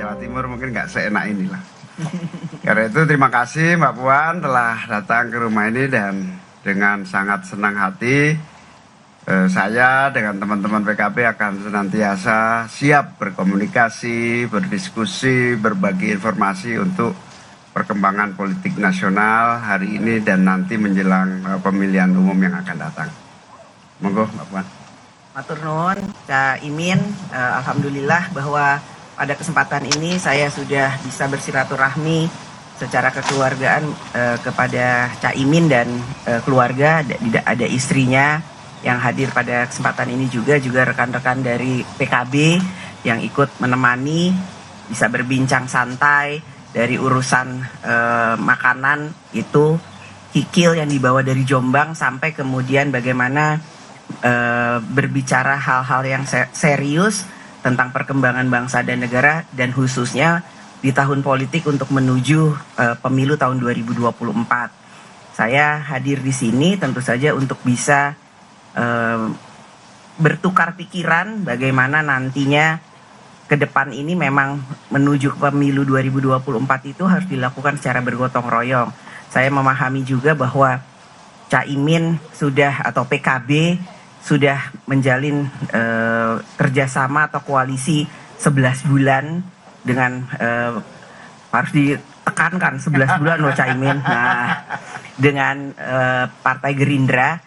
Jawa Timur mungkin nggak seenak inilah. Karena itu terima kasih Mbak Puan telah datang ke rumah ini dan dengan sangat senang hati saya dengan teman-teman PKB akan senantiasa siap berkomunikasi, berdiskusi, berbagi informasi untuk perkembangan politik nasional hari ini dan nanti menjelang pemilihan umum yang akan datang. Monggo Mbak Puan. Matur nuwun Cak Imin, alhamdulillah bahwa pada kesempatan ini saya sudah bisa bersilaturahmi secara kekeluargaan kepada Cak Imin dan keluarga, ada istrinya yang hadir pada kesempatan ini juga rekan-rekan dari PKB yang ikut menemani, bisa berbincang santai dari urusan makanan itu, kikil yang dibawa dari Jombang sampai kemudian bagaimana berbicara hal-hal yang serius tentang perkembangan bangsa dan negara dan khususnya di tahun politik untuk menuju pemilu tahun 2024. Saya hadir di sini tentu saja untuk bisa bertukar pikiran bagaimana nantinya ke depan ini memang menuju pemilu 2024 itu harus dilakukan secara bergotong royong. Saya memahami juga bahwa Cak Imin sudah atau PKB sudah menjalin kerjasama atau koalisi 11 bulan dengan harus ditekankan 11 bulan loh Cak Imin. Nah, dengan Partai Gerindra,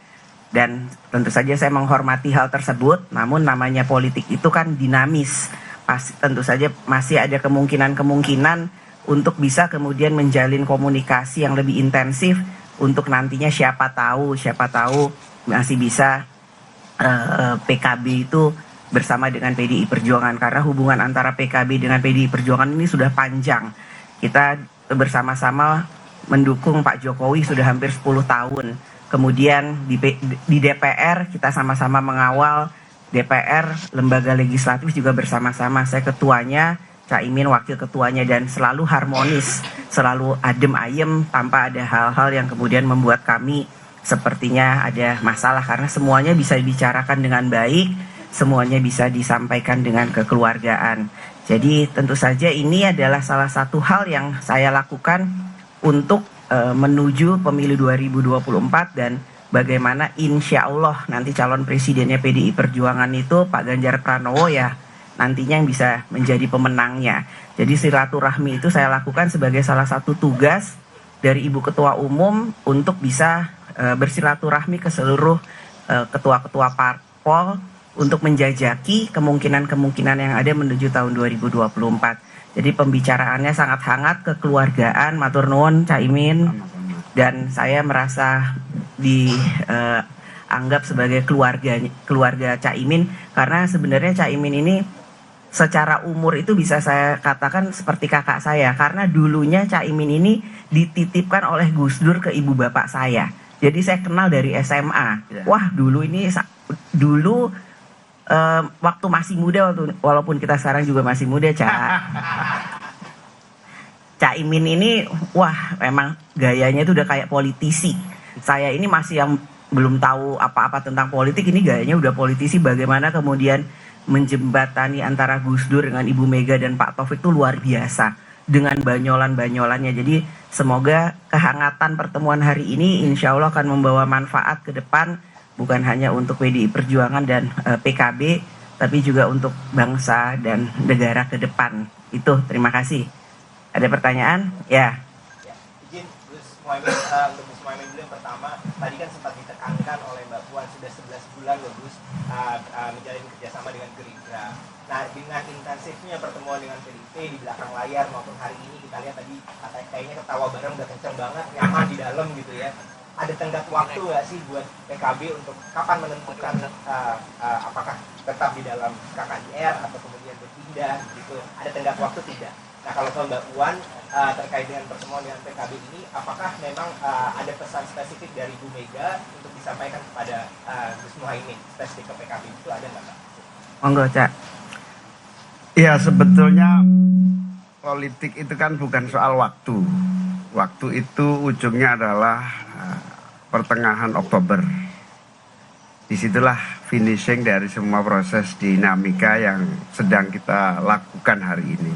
dan tentu saja saya menghormati hal tersebut, namun namanya politik itu kan dinamis. Tentu saja masih ada kemungkinan untuk bisa kemudian menjalin komunikasi yang lebih intensif untuk nantinya siapa tahu masih bisa PKB itu bersama dengan PDI Perjuangan, karena hubungan antara PKB dengan PDI Perjuangan ini sudah panjang. Kita bersama-sama mendukung Pak Jokowi sudah hampir 10 tahun. Kemudian di DPR kita sama-sama mengawal DPR, lembaga legislatif juga bersama-sama. Saya ketuanya, Cak Imin wakil ketuanya, dan selalu harmonis, selalu adem ayem tanpa ada hal-hal yang kemudian membuat kami sepertinya ada masalah, karena semuanya bisa dibicarakan dengan baik, semuanya bisa disampaikan dengan kekeluargaan. Jadi tentu saja ini adalah salah satu hal yang saya lakukan untuk menuju pemilu 2024 dan bagaimana insya Allah nanti calon presidennya PDI Perjuangan itu Pak Ganjar Pranowo ya nantinya yang bisa menjadi pemenangnya. Jadi silaturahmi itu saya lakukan sebagai salah satu tugas dari Ibu Ketua Umum untuk bisa bersilaturahmi ke seluruh ketua-ketua parpol untuk menjajaki kemungkinan-kemungkinan yang ada menuju tahun 2024. Jadi pembicaraannya sangat hangat, kekeluargaan, matur nuwun Cak Imin, dan saya merasa dianggap sebagai keluarga Cak Imin, karena sebenarnya Cak Imin ini secara umur itu bisa saya katakan seperti kakak saya, karena dulunya Cak Imin ini dititipkan oleh Gus Dur ke ibu bapak saya. Jadi saya kenal dari SMA. Wah, dulu waktu masih muda, walaupun kita sekarang juga masih muda, Cak Imin ini, wah memang gayanya itu udah kayak politisi. Saya ini masih yang belum tahu apa-apa tentang politik, ini gayanya udah politisi. Bagaimana kemudian menjembatani antara Gus Dur dengan Ibu Mega dan Pak Taufik itu luar biasa, dengan banyolan-banyolannya. Jadi semoga kehangatan pertemuan hari ini insya Allah akan membawa manfaat ke depan, bukan hanya untuk PDI Perjuangan dan PKB, tapi juga untuk bangsa dan negara ke depan. Itu, terima kasih. Ada pertanyaan? Ya. Izin Gus Muhaimin, untuk Gus Muhaimin dulu yang pertama, tadi kan sempat ditekankan oleh Mbak Puan sudah 11 bulan loh Gus menjalin kerjasama dengan Gerindra. Nah, dengan intensifnya pertemuan dengan PDIP di belakang layar maupun hari ini kita lihat tadi kayaknya ketawa bareng udah kenceng banget, nyaman di dalam gitu ya. Ada tenggat waktu nggak sih buat PKB untuk kapan menentukan apakah tetap di dalam KKIR atau kemudian berpindah gitu? Ada tenggat waktu tidak? Nah, kalau ke Mbak Puan terkait dengan pertemuan dengan PKB ini, apakah memang ada pesan spesifik dari Bu Mega untuk disampaikan kepada Gus Muhaimin spesifik ke PKB itu ada nggak Pak? Monggo Cak. Ya, sebetulnya politik itu kan bukan soal waktu. Waktu itu ujungnya adalah pertengahan Oktober. Disitulah finishing dari semua proses dinamika yang sedang kita lakukan hari ini.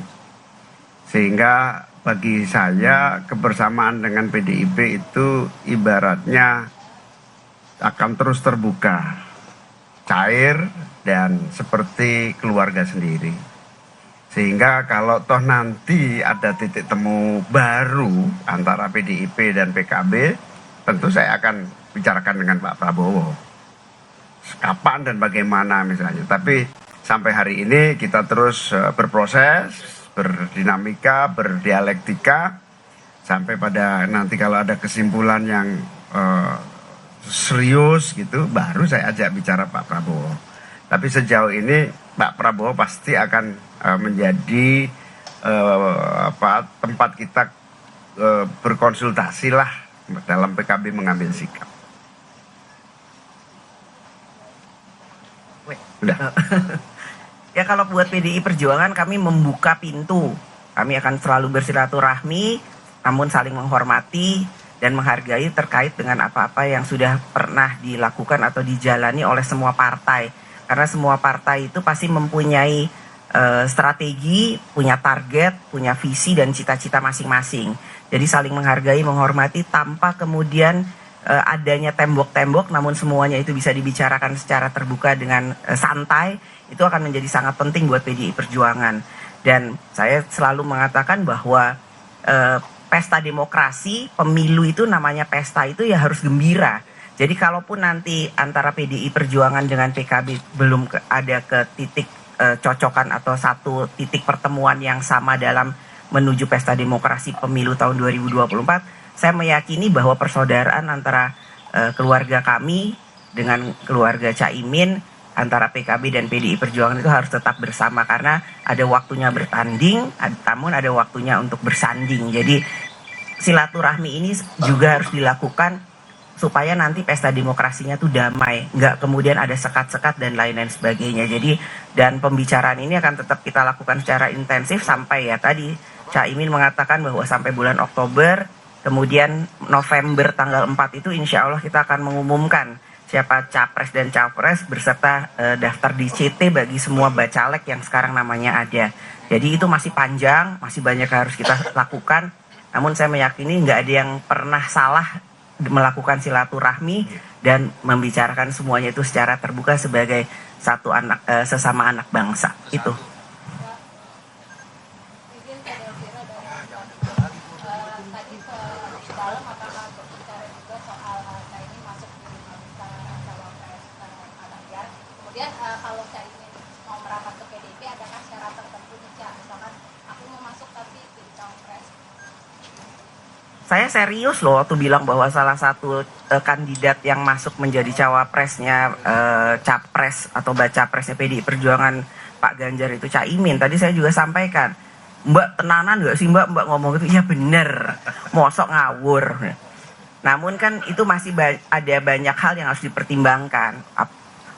Sehingga bagi saya kebersamaan dengan PDIP itu ibaratnya akan terus terbuka, cair, dan seperti keluarga sendiri. Sehingga kalau toh nanti ada titik temu baru antara PDIP dan PKB, tentu saya akan bicarakan dengan Pak Prabowo. Kapan dan bagaimana misalnya. Tapi sampai hari ini kita terus berproses, berdinamika, berdialektika, sampai pada nanti kalau ada kesimpulan yang serius gitu, baru saya ajak bicara Pak Prabowo. Tapi sejauh ini Pak Prabowo pasti akan menjadi tempat kita berkonsultasi lah dalam PKB mengambil sikap. Udah. Ya kalau buat PDI Perjuangan kami membuka pintu. Kami akan selalu bersilaturahmi, namun saling menghormati dan menghargai terkait dengan apa-apa yang sudah pernah dilakukan atau dijalani oleh semua partai. Karena semua partai itu pasti mempunyai strategi, punya target, punya visi dan cita-cita masing-masing. Jadi saling menghargai, menghormati tanpa kemudian adanya tembok-tembok, namun semuanya itu bisa dibicarakan secara terbuka dengan santai. Itu akan menjadi sangat penting buat PDI Perjuangan. Dan saya selalu mengatakan bahwa pesta demokrasi, pemilu itu namanya pesta itu ya harus gembira. Jadi kalaupun nanti antara PDI Perjuangan dengan PKB belum ada ke titik cocokan atau satu titik pertemuan yang sama dalam menuju pesta demokrasi pemilu tahun 2024, saya meyakini bahwa persaudaraan antara keluarga kami dengan keluarga Caimin, antara PKB dan PDI Perjuangan itu harus tetap bersama karena ada waktunya bertanding, namun ada waktunya untuk bersanding. Jadi silaturahmi ini juga harus dilakukan supaya nanti pesta demokrasinya tuh damai, nggak kemudian ada sekat-sekat dan lain-lain sebagainya. Jadi dan pembicaraan ini akan tetap kita lakukan secara intensif sampai ya tadi Caimin mengatakan bahwa sampai bulan Oktober, kemudian November tanggal 4 itu insya Allah kita akan mengumumkan siapa capres dan cawapres beserta daftar DCT bagi semua bacalek yang sekarang namanya ada. Jadi itu masih panjang, masih banyak yang harus kita lakukan. Namun saya meyakini nggak ada yang pernah salah melakukan silaturahmi dan membicarakan semuanya itu secara terbuka sebagai satu anak sesama anak bangsa. Itu. Kemudian kalau saya ingin mau merapat ke PDIP, adakah syarat tertentu nih Cak? Misalkan aku mau masuk tapi jadi cawapres. Saya serius loh waktu bilang bahwa salah satu kandidat yang masuk menjadi cawapresnya capres atau bacapresnya PDI Perjuangan Pak Ganjar itu Caimin. Tadi saya juga sampaikan, Mbak tenanan gak sih Mbak ngomong gitu? Iya bener, mosok ngawur. Namun kan itu masih ada banyak hal yang harus dipertimbangkan.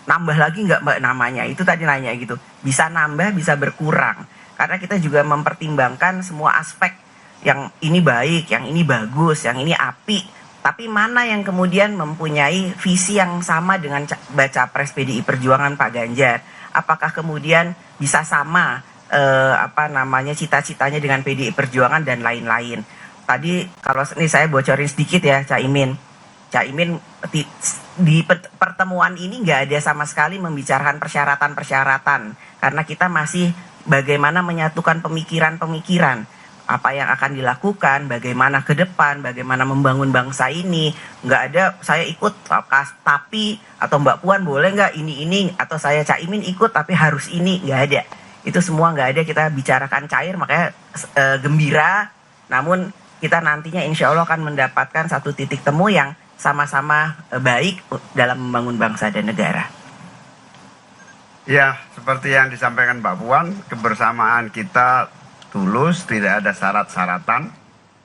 Nambah lagi nggak Mbak namanya? Itu tadi nanya gitu. Bisa nambah, bisa berkurang. Karena kita juga mempertimbangkan semua aspek. Yang ini baik, yang ini bagus, yang ini api. Tapi mana yang kemudian mempunyai visi yang sama dengan baca pres PDI Perjuangan Pak Ganjar? Apakah kemudian bisa sama cita-citanya dengan PDI Perjuangan dan lain-lain? Tadi kalau ini saya bocorin sedikit ya Caimin di pertemuan ini nggak ada sama sekali membicarakan persyaratan-persyaratan karena kita masih bagaimana menyatukan pemikiran-pemikiran. Apa yang akan dilakukan, bagaimana ke depan, bagaimana membangun bangsa ini. Nggak ada saya ikut tapi atau Mbak Puan boleh nggak ini atau saya Caimin ikut tapi harus ini, nggak ada. Itu semua nggak ada, kita bicarakan cair, makanya gembira. Namun kita nantinya insya Allah akan mendapatkan satu titik temu yang sama-sama baik dalam membangun bangsa dan negara. Ya, seperti yang disampaikan Mbak Puan, kebersamaan kita tulus, tidak ada syarat-syaratan.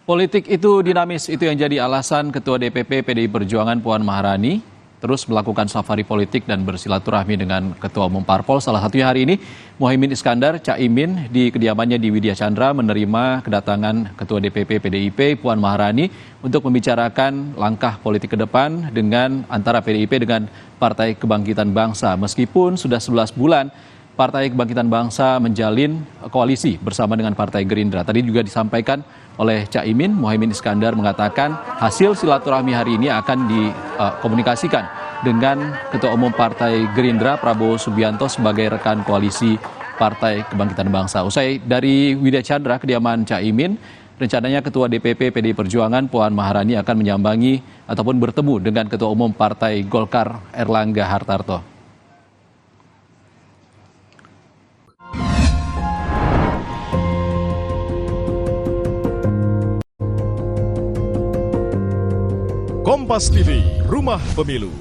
Politik itu dinamis, itu yang jadi alasan Ketua DPP PDI Perjuangan Puan Maharani terus melakukan safari politik dan bersilaturahmi dengan Ketua Umum Parpol. Salah satunya hari ini Muhaimin Iskandar, Caimin di kediamannya di Widya Chandra menerima kedatangan Ketua DPP PDIP Puan Maharani untuk membicarakan langkah politik ke depan dengan antara PDIP dengan Partai Kebangkitan Bangsa. Meskipun sudah 11 bulan Partai Kebangkitan Bangsa menjalin koalisi bersama dengan Partai Gerindra. Tadi juga disampaikan oleh Caimin, Muhaimin Iskandar mengatakan hasil silaturahmi hari ini akan dikomunikasikan dengan Ketua Umum Partai Gerindra Prabowo Subianto sebagai rekan koalisi Partai Kebangkitan Bangsa. Usai dari Widya Chandra, kediaman Caimin, rencananya Ketua DPP PDI Perjuangan Puan Maharani akan menyambangi ataupun bertemu dengan Ketua Umum Partai Golkar Erlangga Hartarto. Kompas TV, Rumah Pemilu.